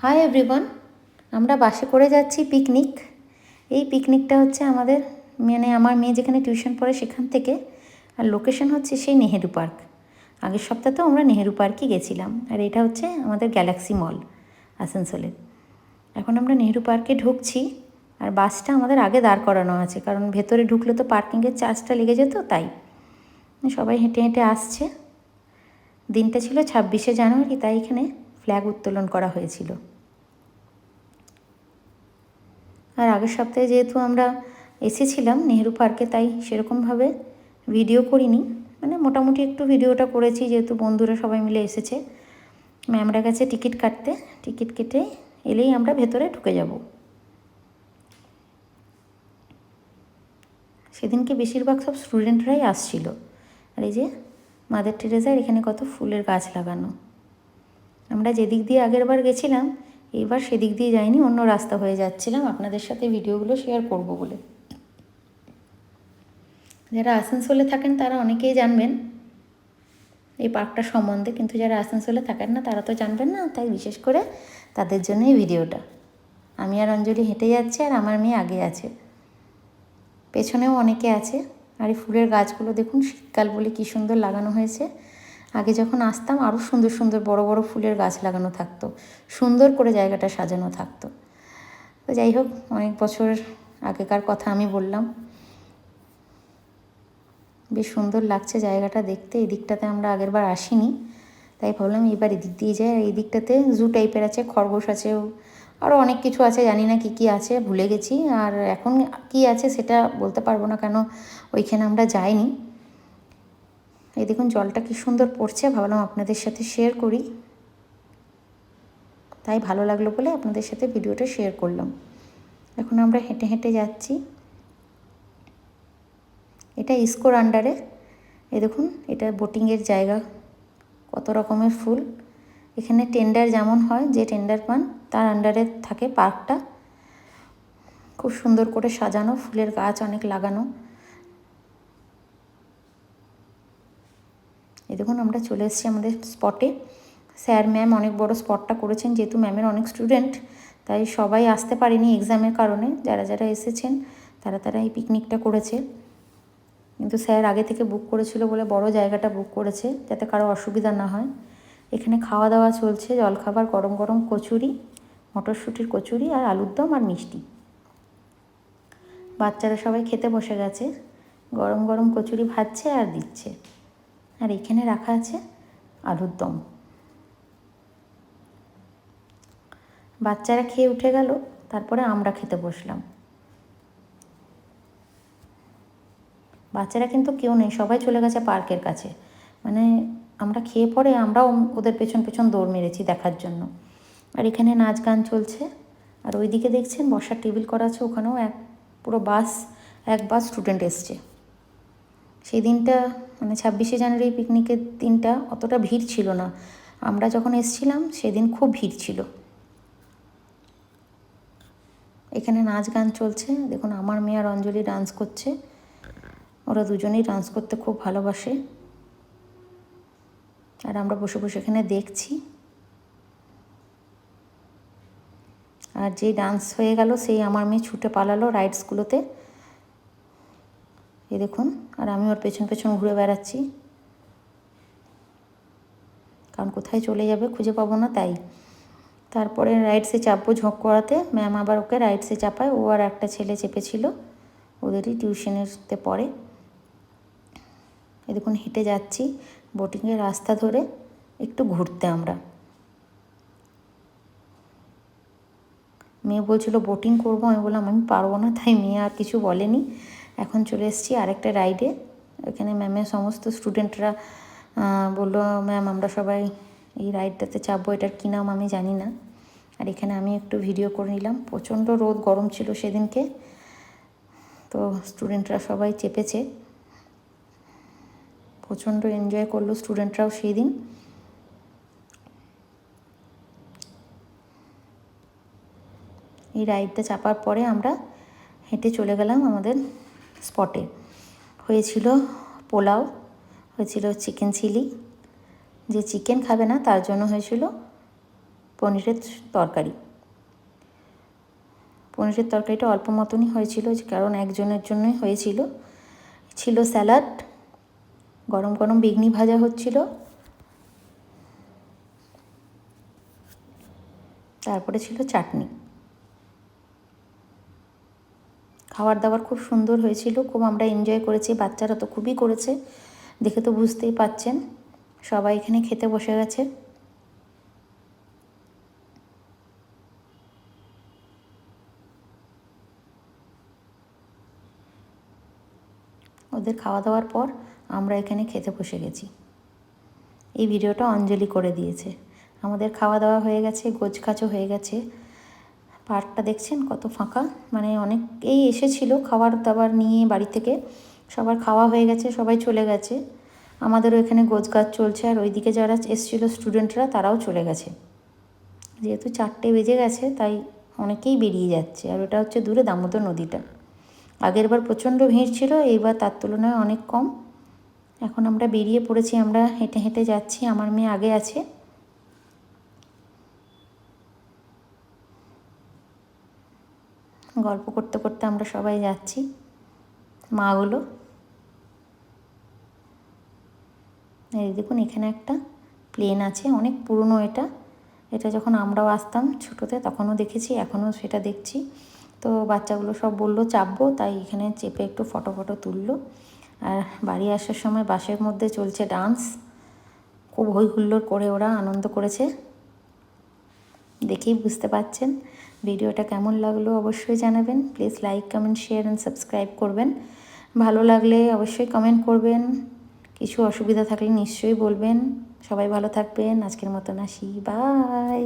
Hi everyone, আমরা বাসে করে যাচ্ছি পিকনিক। এই পিকনিকটা হচ্ছে আমাদের আমার মেয়ে যেখানে টিউশন পড়ে সেখান থেকে, আর লোকেশন হচ্ছে সেই নেহেরু পার্ক। আগের সপ্তাহতেও আমরা নেহেরু পার্কই গেছিলাম, আর এটা হচ্ছে আমাদের গ্যালাক্সি মল আসানসোলে। এখন আমরা নেহেরু পার্কে ঢুকছি, আর বাসটা আমাদের আগে দাঁড় করানো আছে, কারণ ভেতরে ঢুকলে তো পার্কিংয়ের চার্জটা লেগে যেত, তাই সবাই হেঁটে হেঁটে আসছে। দিনটা ছিল 26শে জানুয়ারি, তাই এখানে ফ্ল্যাগ উত্তোলন করা হয়েছিল। আর আগের সপ্তাহে যেহেতু আমরা এসেছিলাম নেহেরু পার্কে, তাই সেরকমভাবে ভিডিও করিনি, মোটামুটি একটু ভিডিওটা করেছি, যেহেতু বন্ধুরা সবাই মিলে এসেছে। ম্যামরা গেছে টিকিট কাটতে, টিকিট কেটে এলেই আমরা ভেতরে ঢুকে যাব। সেদিনকে বেশিরভাগ সব স্টুডেন্টরাই আসছিল। আর এই যে মাদার টেরেসার এখানে কত ফুলের গাছ লাগানো। আমরা যেদিক দিয়ে আগের বার গেছিলাম, এইবার সেদিক দিয়ে যাইনি, অন্য রাস্তা হয়ে যাচ্ছিলাম আপনাদের সাথে ভিডিওগুলো শেয়ার করব বলে। যারা আসানসোলে থাকেন তারা অনেকেই জানবেন এই পার্কটা সম্বন্ধে, কিন্তু যারা আসানসোলে থাকেন না তারা তো জানবেন না, তাই বিশেষ করে তাদের জন্য এই ভিডিওটা। আমি আর অঞ্জলি হেঁটে যাচ্ছি, আর আমার মেয়ে আগে আছে, পেছনেও অনেকে আছে। আর এই ফুলের গাছগুলো দেখুন, শীতকাল বলে কী সুন্দর লাগানো হয়েছে। আগে যখন আসতাম আরও সুন্দর সুন্দর বড় বড় ফুলের গাছ লাগানো থাকতো, সুন্দর করে জায়গাটা সাজানো থাকতো। তো যাই হোক, অনেক বছর আগেকার কথা আমি বললাম। বেশ সুন্দর লাগছে জায়গাটা দেখতে। এই দিকটাতে আমরা আগের বার আসিনি, তাই ভাবলাম এবার এদিক দিয়ে যাই। আর এই দিকটাতে জু টাইপের আছে, খরগোশ আছে, আরও অনেক কিছু আছে, জানি না কী কী আছে, ভুলে গেছি। আর এখন কি আছে সেটা বলতে পারবো না, কেন ওইখানে আমরা যাইনি। এই দেখুন জলটা কী সুন্দর পড়ছে, ভাবলাম আপনাদের সাথে শেয়ার করি, তাই ভালো লাগলো বলে আপনাদের সাথে ভিডিওটা শেয়ার করলাম। এখন আমরা হেঁটে হেঁটে যাচ্ছি। এটা ইসকোর আন্ডারে। এই দেখুন, এটা বোটিংয়ের জায়গা, কত রকমের ফুল। এখানে টেন্ডার যেমন হয়, যে টেন্ডার পান তার আন্ডারে থাকে পার্কটা। খুব সুন্দর করে সাজানো, ফুলের গাছ অনেক লাগানো। এই দেখুন আমরা চলে এসেছি আমাদের স্পটে। স্যার ম্যাম অনেক বড় স্পটটা করেছেন, যেহেতু ম্যামের অনেক স্টুডেন্ট, তাই সবাই আসতে পারেনি এক্সামের কারণে। যারা যারা এসেছেন তারা এই পিকনিকটা করেছে, কিন্তু স্যার আগে থেকে বুক করেছিল বলে বড় জায়গাটা বুক করেছে, যাতে কারো অসুবিধা না হয়। এখানে খাওয়া দাওয়া চলছে, জলখাবার, গরম গরম কচুরি, মটরশুঁটির কচুরি, আর আলুর দম, আর মিষ্টি। বাচ্চারা সবাই খেতে বসে গেছে, গরম গরম কচুরি ভাজছে আর দিচ্ছে। আর এখানে রাখা আছে আলুর দম। বাচ্চারা খেয়ে উঠে গেল, তারপরে আমরা খেতে বসলাম। বাচ্চারা কিন্তু কেউ নেই, সবাই চলে গেছে পার্কের কাছে। আমরা খেয়ে পরে আমরাও ওদের পেছন পেছন দৌড় মেরেছি দেখার জন্য। আর এখানে নাচ গান চলছে। আর ওইদিকে দেখছেন বসার টেবিল করা আছে, ওখানেও পুরো এক বাস স্টুডেন্ট এসছে। সেই দিনটা 26শে জানুয়ারি পিকনিকের দিনটা অতটা ভিড় ছিল না। আমরা যখন এসছিলাম সেদিন খুব ভিড় ছিল। এখানে নাচ গান চলছে, দেখুন আমার মেয়ে আর অঞ্জলি ডান্স করছে। ওরা দুজনেই ডান্স করতে খুব ভালোবাসে, আর আমরা বসে বসে এখানে দেখছি। আর যেই ডান্স হয়ে গেল, সেই আমার মেয়ে ছুটে পালালো রাইডসগুলোতে। এই দেখুন, আর আমি ওর পেছন পেছন ঘুরে বেড়াচ্ছি, কারণ কোথায় চলে যাবে খুঁজে পাবো না, তাই। তারপরে রাইডসে চাপবো ঝোঁক করাতে, ম্যাম আবার ওকে রাইডসে চাপায়। ও আর একটা ছেলে চেপেছিল, ওদেরই টিউশনেরতে পড়ে। এই দেখুন হেঁটে যাচ্ছি বোটিংয়ের রাস্তা ধরে একটু ঘুরতে। আমরা মেয়ে বলছিল বোটিং করবো, আমি বললাম আমি পারবো না, তাই মেয়ে আর কিছু বলেনি। এখন চলে এসেছি আরেকটা রাইডে। এখানে ম্যামের সমস্ত স্টুডেন্টরা বললো, ম্যাম আমরা সবাই এই রাইডটাতে চাপবো, এটার কী নাম আমি জানি না। আর এখানে আমি একটু ভিডিও করে নিলাম। প্রচণ্ড রোদ, গরম ছিল সেদিনকে, তো স্টুডেন্টরা সবাই চেপেছে, প্রচণ্ড এনজয় করলো স্টুডেন্টরাও সেই দিন। এই রাইডটা চাপার পরে আমরা হেঁটে চলে গেলাম আমাদের স্পটে। হয়েছিল পোলাও, হয়েছিল চিকেন চিলি, যে চিকেন খাবে না তার জন্য হয়েছিল পনিরের তরকারি। পনিরের তরকারিটা অল্প মতনই হয়েছিল, কারণ একজনের জন্যই হয়েছিল। ছিল স্যালাড, গরম গরম বেগনি ভাজা হচ্ছিল, তারপরে ছিল চাটনি। খাবার দাবার খুব সুন্দর হয়েছিল, খুব আমরা এনজয় করেছি, বাচ্চারা তো খুবই করেছে, দেখে তো বুঝতেই পাচ্ছেন। সবাই এখানে খেতে বসে গেছে। ওদের খাওয়া দাওয়ার পর আমরা এখানে খেতে বসে গেছি। এই ভিডিওটা অঞ্জলি করে দিয়েছে। আমাদের খাওয়া দাওয়া হয়ে গেছে, গোছগাছও হয়ে গেছে। পার্কটা দেখছেন কত ফাঁকা, মানে অনেকেই এসেছিল খাবার দাবার নিয়ে বাড়ি থেকে, সবার খাওয়া হয়ে গেছে, সবাই চলে গেছে। আমাদেরও এখানে গোছগাছ চলছে, আর ওইদিকে যারা এসেছিলো স্টুডেন্টরা তারাও চলে গেছে। যেহেতু 4টে বেজে গেছে তাই অনেকেই বেরিয়ে যাচ্ছে। আর ওটা হচ্ছে দূরে দামোদর নদীটা। আগের বার প্রচণ্ড ভিড় ছিল, এইবার তার তুলনায় অনেক কম। এখন আমরা বেরিয়ে পড়েছি, আমরা হেঁটে হেঁটে যাচ্ছি, আমার মেয়ে আগে আছে। গল্প করতে করতে আমরা সবাই যাচ্ছি, মাগুলো। এই দেখুন এখানে একটা প্লেন আছে, অনেক পুরনো এটা। এটা যখন আমরাও আসতাম ছোটোতে তখনও দেখেছি, এখনও সেটা দেখছি। তো বাচ্চাগুলো সব বললো চাপবো, তাই এখানে চেপে একটু ফটো ফটো তুললো। আর বাড়ি আসার সময় বাসের মধ্যে চলছে ডান্স, খুব হই হুল্লোড় করে ওরা আনন্দ করেছে, দেখেই বুঝতে পারছেন। ভিডিওটা কেমন লাগলো অবশ্যই জানাবেন। Please like, comment, share and subscribe করবেন। ভালো লাগলে অবশ্যই কমেন্ট করবেন, কিছু অসুবিধা থাকলে নিশ্চয়ই বলবেন। সবাই ভালো থাকবেন, আজকের মতন আসি, বাই।